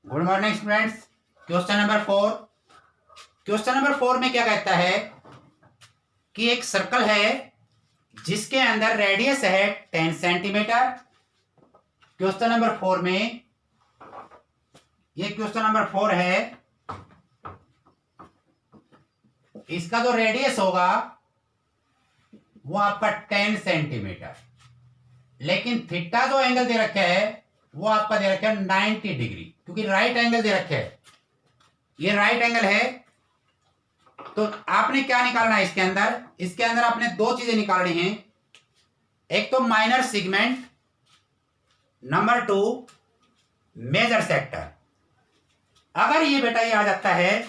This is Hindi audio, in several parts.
Good morning students. Question number 4। Question number 4 में क्या कहता है कि एक सर्कल है जिसके अंदर रेडियस है 10 सेंटीमीटर। क्वेश्चन नंबर 4 में ये क्वेश्चन नंबर 4 है, इसका जो रेडियस होगा वो आपका 10 सेंटीमीटर, लेकिन थीटा जो एंगल दे रखा है वो आपका दे रखा है 90 डिग्री, क्योंकि राइट एंगल दे रखे है, ये राइट एंगल है। तो आपने क्या निकालना है इसके अंदर आपने दो चीजें निकालनी हैं। एक तो minor segment, number 2 major sector. अगर ये बेटा ये आ जाता है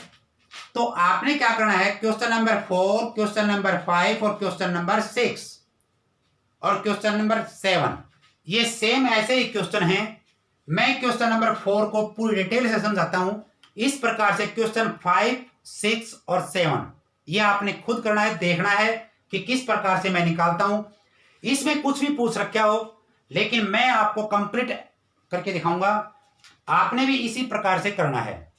तो आपने क्या करना है, क्वेश्चन नंबर 4, क्वेश्चन नंबर 5 और क्वेश्चन नंबर 6 और क्वेश्चन नंबर 7 ये सेम ऐसे ही क्वेश्चन हैं। मैं क्वेश्चन नंबर 4 को पूरी डिटेल से समझाता हूं। इस प्रकार से क्वेश्चन 5, 6 और 7 ये आपने खुद करना है, देखना है कि किस प्रकार से मैं निकालता हूं। इसमें कुछ भी पूछ रखा हो, लेकिन मैं आपको कंप्लीट करके दिखाऊंगा। आपने भी इसी प्रकार से करना है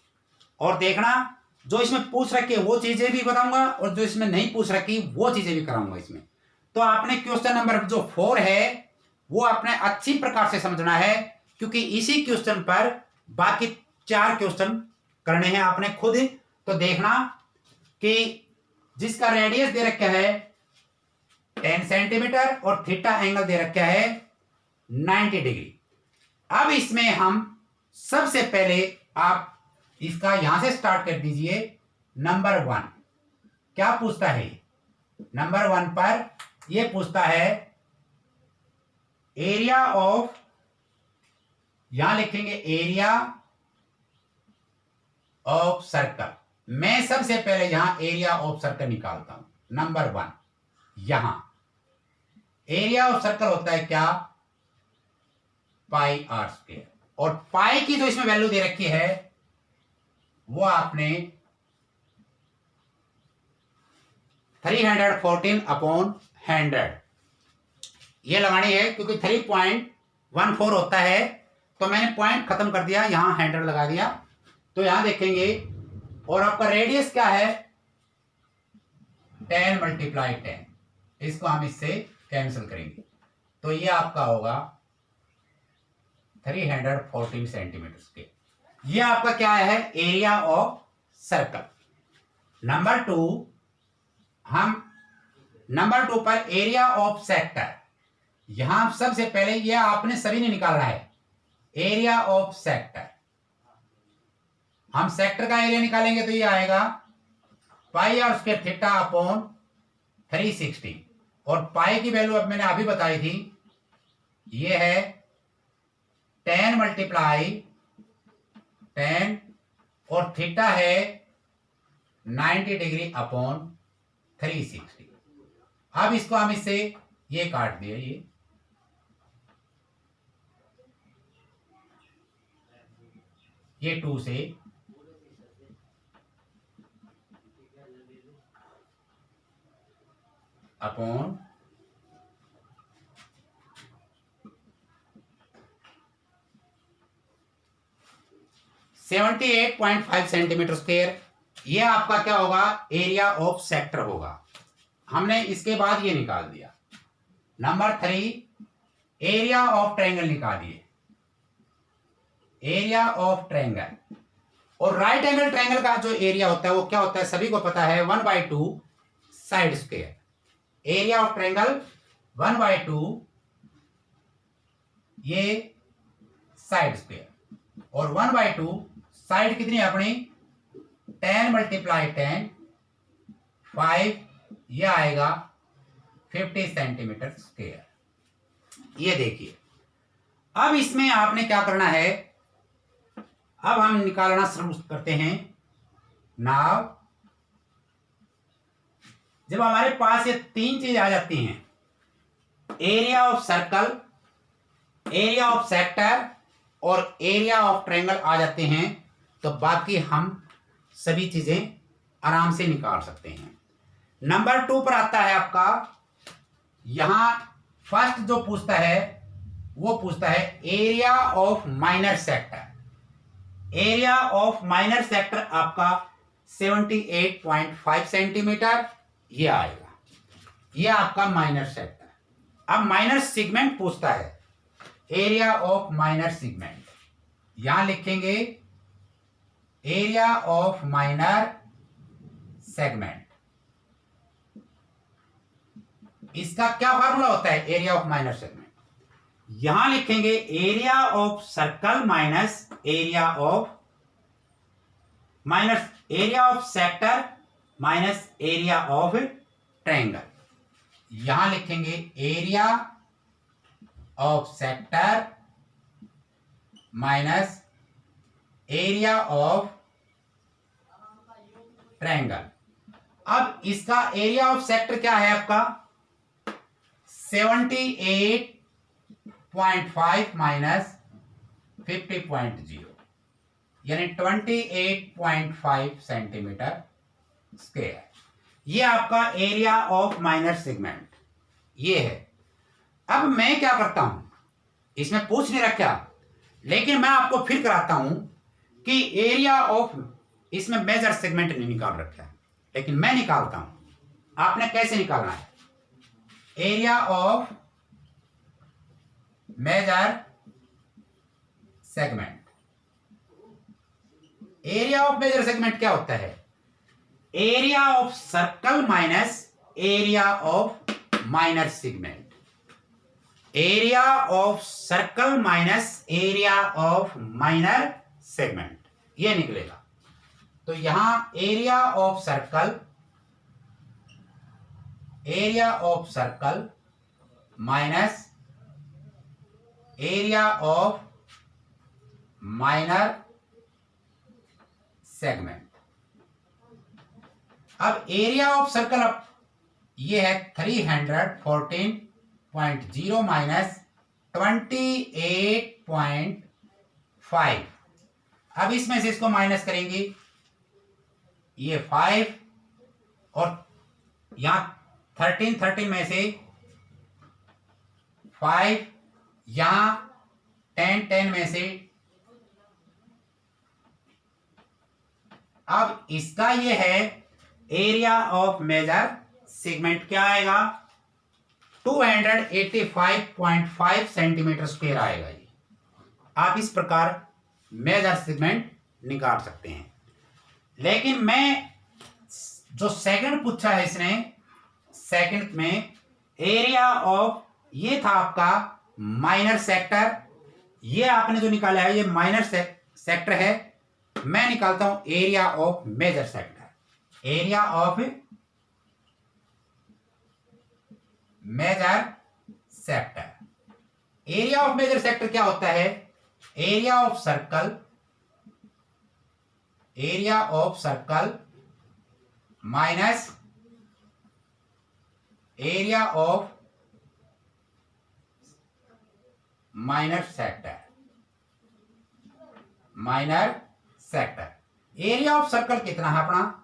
और देखना, जो इसमें पूछ रखी है वो चीजें भी बताऊंगा और जो इसमें नहीं पूछ रखी वो चीजें भी कराऊंगा इसमें। तो आपने क्वेश्चन नंबर जो 4 है वो आपने अच्छी प्रकार से समझना है, क्योंकि इसी क्वेश्चन पर बाकी 4 क्वेश्चन करने हैं आपने खुद। तो देखना कि जिसका रेडियस दे रखा है 10 सेंटीमीटर और थीटा एंगल दे रखा है 90 डिग्री। अब इसमें हम सबसे पहले आप इसका यहां से स्टार्ट कर दीजिए। नंबर 1 क्या पूछता है, नंबर 1 पर यह पूछता है एरिया ऑफ, यहां लिखेंगे एरिया ऑफ सर्कल। मैं सबसे पहले यहां एरिया ऑफ सर्कल निकालता हूं। नंबर 1 यहां एरिया ऑफ सर्कल होता है क्या, पाई आर स्क्वायर, और पाई की जो इसमें वैल्यू दे रखी है वो आपने 314 अपॉन 100 ये लगानी है, क्योंकि 3.14 होता है। तो मैंने पॉइंट खत्म कर दिया, यहां 100 लगा दिया। तो यहां देखेंगे, और आपका रेडियस क्या है 10 × 10, इसको हम इससे कैंसिल करेंगे तो ये आपका होगा 314 सेंटीमीटर के। ये आपका क्या है, एरिया ऑफ सर्कल। नंबर 2 हम नंबर 2 पर एरिया ऑफ सेक्टर, यहां सबसे पहले ये आपने सभी ने निकालना है एरिया ऑफ सेक्टर। हम सेक्टर का एरिया निकालेंगे तो ये आएगा पाई आर स्क्वायर थीटा अपॉन 360, और पाई की वैल्यू अब मैंने अभी बताई थी, ये है 10 × 10 और थीटा है 90 डिग्री अपॉन 360। अब इसको हम इससे ये काट दिया, ये 2 से अपॉन 78.5 सेंटीमीटर स्क्वायर। ये आपका क्या होगा, एरिया ऑफ सेक्टर होगा। हमने इसके बाद ये निकाल दिया। नंबर 3 एरिया ऑफ ट्रायंगल निकालिए, एरिया ऑफ ट्रायंगल। और राइट एंगल ट्रायंगल का जो एरिया होता है वो क्या होता है, सभी को पता है 1/2 side square. Area of triangle 1/2 ये साइड स्क्वायर, और 1/2 साइड कितनी है अपनी 10 × 10 5, ये आएगा 50 सेंटीमीटर स्क्वायर। ये देखिए, अब इसमें आपने क्या करना है, अब हम निकालना शुरू करते हैं। नाउ जब हमारे पास ये 3 चीज आ जाती हैं, area of circle, area of sector और एरिया ऑफ ट्रायंगल आ जाते हैं, तो बाकी हम सभी चीजें आराम से निकाल सकते हैं। नंबर 2 पर आता है आपका, यहां फर्स्ट जो पूछता है वो पूछता है area of minor sector. Area of minor sector आपका 78.5 सेंटीमीटर ये आएगा, ये आपका माइनर सेक्टर। अब माइनर सेगमेंट पूछता है, एरिया ऑफ माइनर सेगमेंट, यहां लिखेंगे एरिया ऑफ माइनर सेगमेंट। इसका क्या फार्मूला होता है एरिया ऑफ माइनर सेगमेंट? यहां लिखेंगे area of circle minus area of sector minus area of triangle. यहां लिखेंगे area of sector minus area of triangle. अब इसका एरिया ऑफ सेक्टर क्या है आपका 78.5 माइनस 50.0 यानी 28.5 सेंटीमीटर स्क्वायर। ये आपका एरिया ऑफ माइनर सेगमेंट ये है। अब मैं क्या करता हूं, इसमें पूछ नहीं रखा, लेकिन मैं आपको फिर कराता हूं कि एरिया ऑफ, इसमें मेजर सेगमेंट नहीं निकाल रखा है, लेकिन मैं निकालता हूं। आपने कैसे निकालना है? Area of major segment. Area of major segment क्या होता है? Area of circle minus area of minor segment. Area of circle minus area of minor segment ये निकलेगा। तो यहां area of circle minus area of minor segment. अब एरिया ऑफ सर्कल ये है 314.0 माइनस 28.5। अब इसमें से इसको माइनस करेंगे, ये 5 और यहां 13 में से 5, यहां 10 में से। अब इसका ये है एरिया ऑफ मेजर सेगमेंट क्या आएगा 285.5 सेंटीमीटर स्क्वायर आएगा। ये आप इस प्रकार मेजर सेगमेंट निकाल सकते हैं। लेकिन मैं जो सेकंड पूछा है इसने, सेकंड में एरिया ऑफ, ये था आपका माइनर सेक्टर, ये आपने जो निकाला है ये माइनर सेक्टर है। मैं निकालता हूं area of major sector. Area of major sector, area of major sector क्या होता है? Area of circle minus area of minor sector. Area of circle कितना है अपना?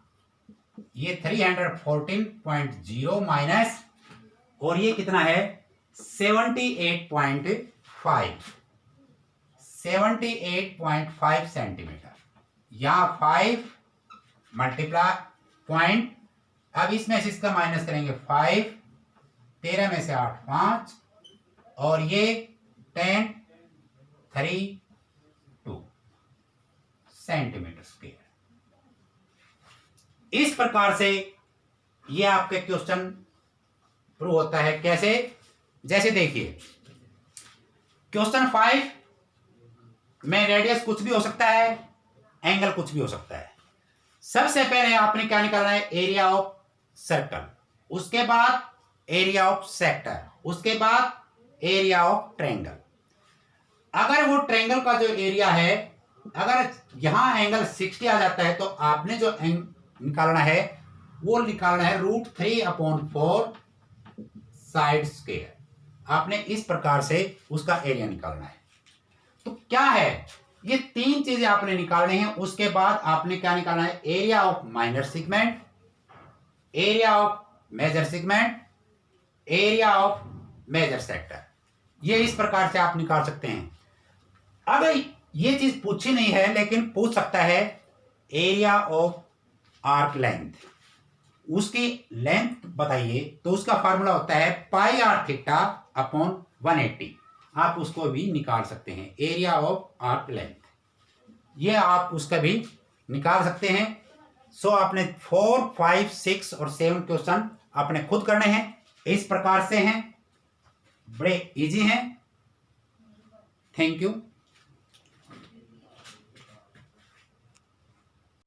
ये 314.0 माइनस, और ये कितना है 78.5 सेंटीमीटर। यहां 5 मल्टीप्लाई पॉइंट, अब इसमें से इसका माइनस करेंगे 5, 13 में से 8 5, और ये 10 3 2 सेंटीमीटर स्क्वायर। इस प्रकार से ये आपके क्वेश्चन प्रूव होता है। कैसे? जैसे देखिए क्वेश्चन 5 में रेडियस कुछ भी हो सकता है, एंगल कुछ भी हो सकता है। सबसे पहले आपने क्या निकालना है? एरिया ऑफ सर्कल, उसके बाद एरिया ऑफ सेक्टर, उसके बाद एरिया ऑफ ट्रायंगल। अगर वो ट्रायंगल का जो एरिया है, अगर यहां एंगल 60 आ जाता है, तो आपने जो निकालना है वो निकालना है √3/4 साइड स्क्वायर। आपने इस प्रकार से उसका एरिया निकालना है। तो क्या है, ये 3 चीजें आपने निकालनी है। उसके बाद आपने क्या निकालना है? Area of minor segment, area of major segment, area of major sector. ये इस प्रकार से आप निकाल सकते हैं। अगर ये चीज पूछी नहीं है लेकिन पूछ सकता है एरिया ऑफ आर्क लेंथ, उसकी लेंथ बताइए, तो उसका फार्मूला होता है पाई आर थीटा अपॉन 180। आप उसको भी निकाल सकते हैं, एरिया ऑफ आर्क लेंथ, ये आप उसका भी निकाल सकते हैं। सो आपने 4, 5, 6 और 7 क्वेश्चन आपने खुद करने हैं, इस प्रकार से हैं, बड़े इजी हैं। Thank you.